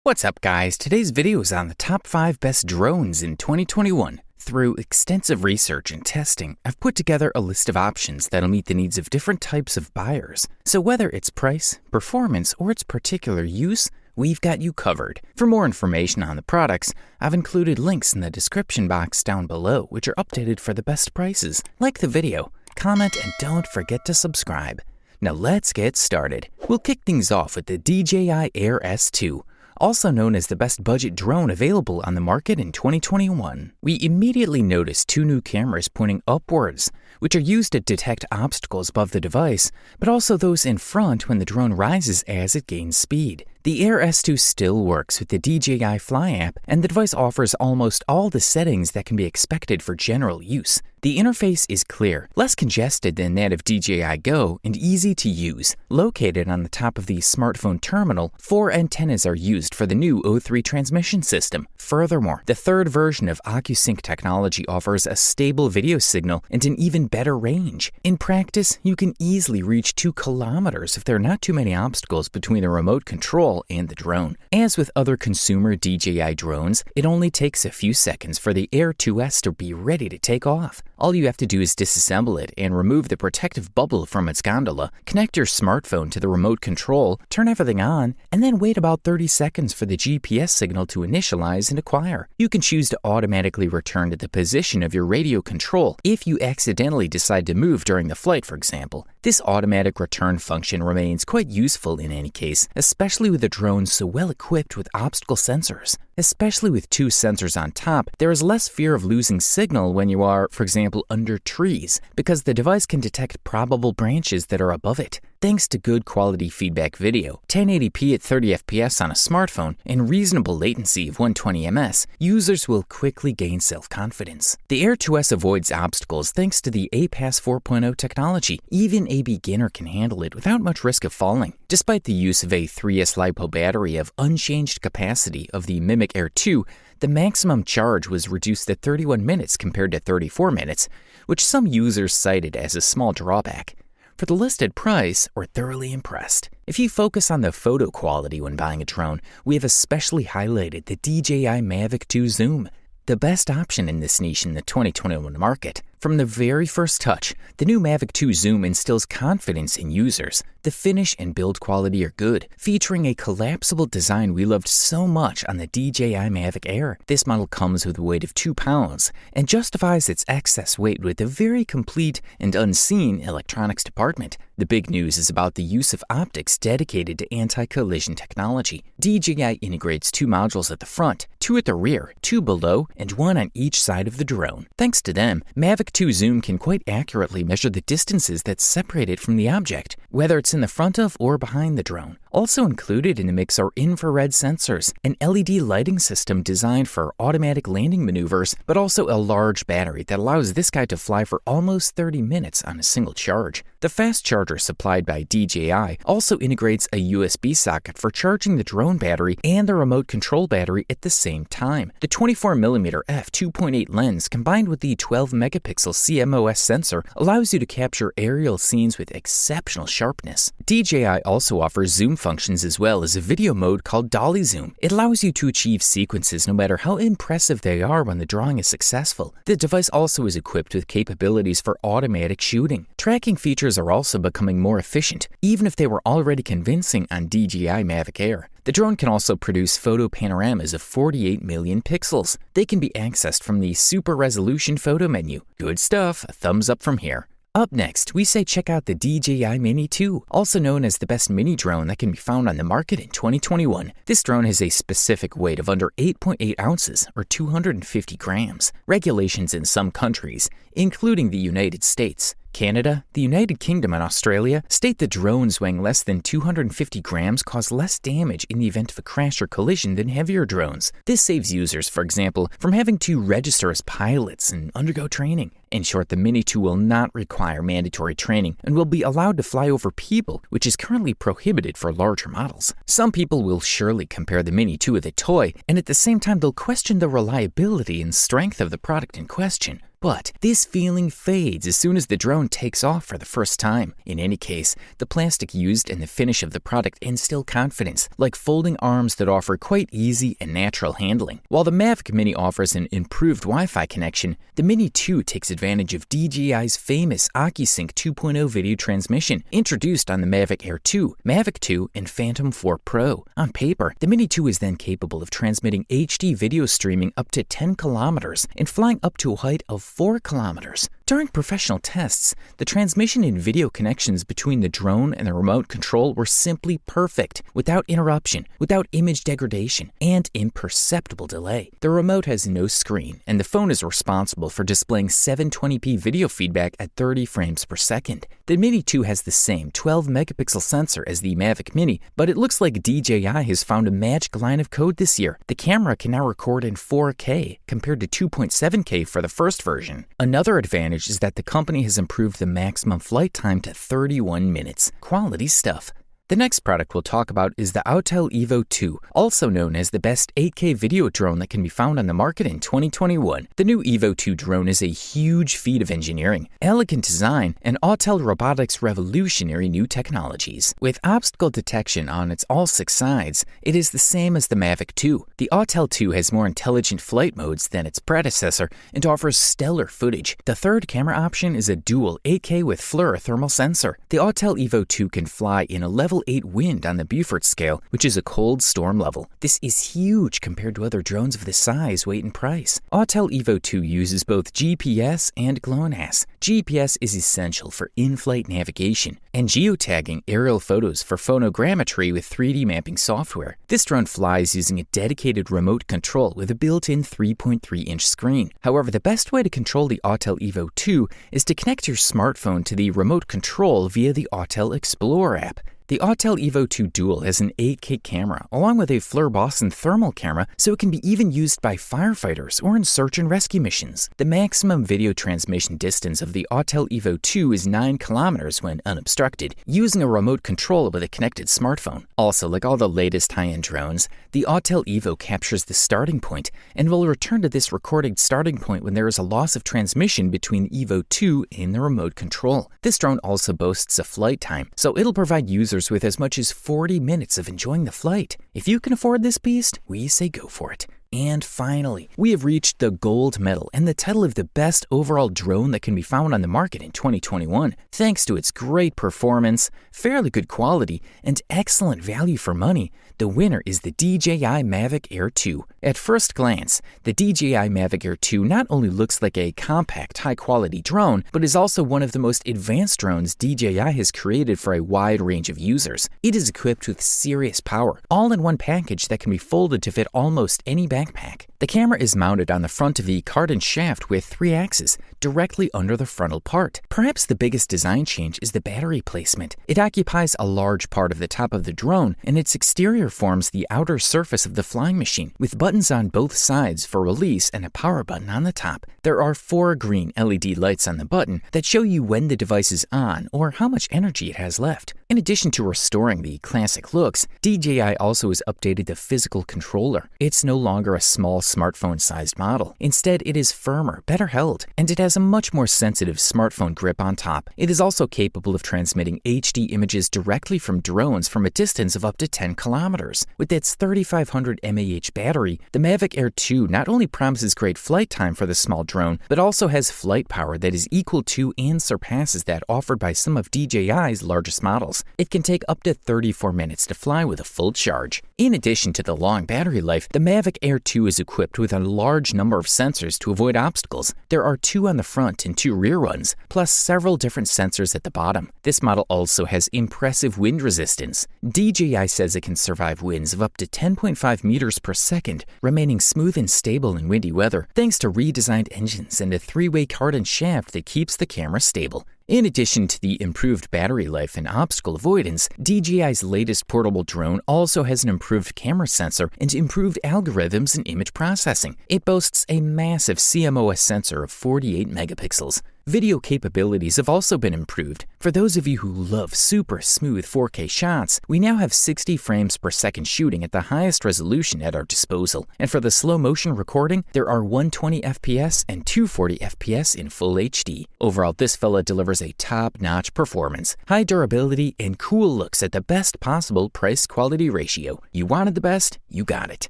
What's up, guys? Today's video is on the top 5 best drones in 2021. Through extensive research and testing, I've put together a list of options that'll meet the needs of different types of buyers. So whether it's price, performance, or its particular use, we've got you covered. For more information on the products, I've included links in the description box down below, which are updated for the best prices. Like the video, comment, and don't forget to subscribe. Now let's get started. We'll kick things off with the DJI Air S2. Also known as the best budget drone available on the market in 2021. We immediately noticed 2 new cameras pointing upwards, which are used to detect obstacles above the device, but also those in front when the drone rises as it gains speed. The Air S2 still works with the DJI Fly app, and the device offers almost all the settings that can be expected for general use. The interface is clear, less congested than that of DJI Go, and easy to use. Located on the top of the smartphone terminal, 4 antennas are used for the new O3 transmission system. Furthermore, the third version of OcuSync technology offers a stable video signal and an even better range. In practice, you can easily reach 2 kilometers if there are not too many obstacles between the remote control and the drone. As with other consumer DJI drones, it only takes a few seconds for the Air 2S to be ready to take off. All you have to do is disassemble it and remove the protective bubble from its gondola, connect your smartphone to the remote control, turn everything on, and then wait about 30 seconds for the GPS signal to initialize and acquire. You can choose to automatically return to the position of your radio control if you accidentally decide to move during the flight, for example. This automatic return function remains quite useful in any case, especially with a drone so well equipped with obstacle sensors. Especially with 2 sensors on top, there is less fear of losing signal when you are, for example, under trees, because the device can detect probable branches that are above it. Thanks to good quality feedback video, 1080p at 30 FPS on a smartphone, and reasonable latency of 120 ms, users will quickly gain self-confidence. The Air 2S avoids obstacles thanks to the APAS 4.0 technology. Even a beginner can handle it without much risk of falling. Despite the use of a 3S LiPo battery of unchanged capacity of the Mimic Air 2, the maximum charge was reduced to 31 minutes compared to 34 minutes, which some users cited as a small drawback. For the listed price, we're thoroughly impressed. If you focus on the photo quality when buying a drone, we have especially highlighted the DJI Mavic 2 Zoom, the best option in this niche in the 2021 market. From the very first touch, the new Mavic 2 Zoom instills confidence in users. The finish and build quality are good, featuring a collapsible design we loved so much on the DJI Mavic Air. This model comes with a weight of 2 pounds and justifies its excess weight with a very complete and unseen electronics department. The big news is about the use of optics dedicated to anti-collision technology. DJI integrates 2 modules at the front, 2 at the rear, 2 below, and 1 on each side of the drone. Thanks to them, Mavic 2 Zoom can quite accurately measure the distances that separate it from the object, whether it's in the front of or behind the drone. Also included in the mix are infrared sensors, an LED lighting system designed for automatic landing maneuvers, but also a large battery that allows this guy to fly for almost 30 minutes on a single charge. The fast charger supplied by DJI also integrates a USB socket for charging the drone battery and the remote control battery at the same time. The 24mm f2.8 lens combined with the 12-megapixel CMOS sensor allows you to capture aerial scenes with exceptional sharpness. DJI also offers zoom functions as well as a video mode called Dolly Zoom. It allows you to achieve sequences no matter how impressive they are when the drawing is successful. The device also is equipped with capabilities for automatic shooting. Tracking features are also becoming more efficient, even if they were already convincing on DJI Mavic Air. The drone can also produce photo panoramas of 48 million pixels. They can be accessed from the super resolution photo menu. Good stuff, a thumbs up from here. Up next, we say check out the DJI Mini 2, also known as the best mini drone that can be found on the market in 2021. This drone has a specific weight of under 8.8 ounces or 250 grams. Regulations in some countries, including the United States, Canada, the United Kingdom, and Australia state that drones weighing less than 250 grams cause less damage in the event of a crash or collision than heavier drones. This saves users, for example, from having to register as pilots and undergo training. In short, the Mini 2 will not require mandatory training and will be allowed to fly over people, which is currently prohibited for larger models. Some people will surely compare the Mini 2 with a toy, and at the same time they'll question the reliability and strength of the product in question. But this feeling fades as soon as the drone takes off for the first time. In any case, the plastic used and the finish of the product instill confidence, like folding arms that offer quite easy and natural handling. While the Mavic Mini offers an improved Wi-Fi connection, the Mini 2 takes advantage of DJI's famous OcuSync 2.0 video transmission, introduced on the Mavic Air 2, Mavic 2, and Phantom 4 Pro. On paper, the Mini 2 is then capable of transmitting HD video streaming up to 10 kilometers and flying up to a height of 4 kilometers. During professional tests, the transmission and video connections between the drone and the remote control were simply perfect, without interruption, without image degradation, and imperceptible delay. The remote has no screen, and the phone is responsible for displaying 720p video feedback at 30 frames per second. The Mini 2 has the same 12-megapixel sensor as the Mavic Mini, but it looks like DJI has found a magic line of code this year. The camera can now record in 4K, compared to 2.7K for the first version. Another advantage is that the company has improved the maximum flight time to 31 minutes. Quality stuff. The next product we'll talk about is the Autel Evo 2, also known as the best 8K video drone that can be found on the market in 2021. The new Evo 2 drone is a huge feat of engineering, elegant design, and Autel Robotics' revolutionary new technologies. With obstacle detection on its all 6 sides, it is the same as the Mavic 2. The Autel 2 has more intelligent flight modes than its predecessor and offers stellar footage. The third camera option is a dual 8K with FLIR thermal sensor. The Autel Evo 2 can fly in a level 8 wind on the Beaufort scale, which is a cold storm level. This is huge compared to other drones of this size, weight, and price. Autel Evo 2 uses both GPS and GLONASS. GPS is essential for in-flight navigation, and geotagging aerial photos for photogrammetry with 3D mapping software. This drone flies using a dedicated remote control with a built-in 3.3-inch screen. However, the best way to control the Autel Evo 2 is to connect your smartphone to the remote control via the Autel Explorer app. The Autel Evo 2 Dual has an 8K camera, along with a FLIR Boston thermal camera, so it can be even used by firefighters or in search and rescue missions. The maximum video transmission distance of the Autel Evo 2 is 9 kilometers when unobstructed, using a remote control with a connected smartphone. Also, like all the latest high-end drones, the Autel Evo captures the starting point and will return to this recorded starting point when there is a loss of transmission between the Evo 2 and the remote control. This drone also boasts a flight time, so it'll provide users with as much as 40 minutes of enjoying the flight. If you can afford this beast, we say go for it. And finally, we have reached the gold medal and the title of the best overall drone that can be found on the market in 2021. Thanks to its great performance, fairly good quality, and excellent value for money, the winner is the DJI Mavic Air 2. At first glance, the DJI Mavic Air 2 not only looks like a compact, high-quality drone, but is also one of the most advanced drones DJI has created for a wide range of users. It is equipped with serious power, all in one package that can be folded to fit almost any backpack. The camera is mounted on the front of the cardan shaft with 3 axes, directly under the frontal part. Perhaps the biggest design change is the battery placement. It occupies a large part of the top of the drone, and its exterior forms the outer surface of the flying machine, with buttons on both sides for release and a power button on the top. There are 4 green LED lights on the button that show you when the device is on or how much energy it has left. In addition to restoring the classic looks, DJI also has updated the physical controller. It's no longer a small smartphone-sized model. Instead, it is firmer, better held, and it has a much more sensitive smartphone grip on top. It is also capable of transmitting HD images directly from drones from a distance of up to 10 kilometers. With its 3500 mAh battery, the Mavic Air 2 not only promises great flight time for the small drone, but also has flight power that is equal to and surpasses that offered by some of DJI's largest models. It can take up to 34 minutes to fly with a full charge. In addition to the long battery life, the Mavic Air 2 is equipped with a large number of sensors to avoid obstacles. There are 2 on the front and 2 rear ones, plus several different sensors at the bottom. This model also has impressive wind resistance. DJI says it can survive winds of up to 10.5 meters per second, remaining smooth and stable in windy weather, thanks to redesigned engines and a 3-way cardan shaft that keeps the camera stable. In addition to the improved battery life and obstacle avoidance, DJI's latest portable drone also has an improved camera sensor and improved algorithms and image processing. It boasts a massive CMOS sensor of 48 megapixels. Video capabilities have also been improved. For those of you who love super smooth 4K shots, we now have 60 frames per second shooting at the highest resolution at our disposal. And for the slow motion recording, there are 120 FPS and 240 FPS in Full HD. Overall, this fella delivers a top-notch performance, high durability, and cool looks at the best possible price-quality ratio. You wanted the best, you got it.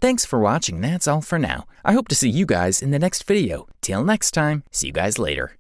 Thanks for watching, that's all for now. I hope to see you guys in the next video. Till next time, see you guys later.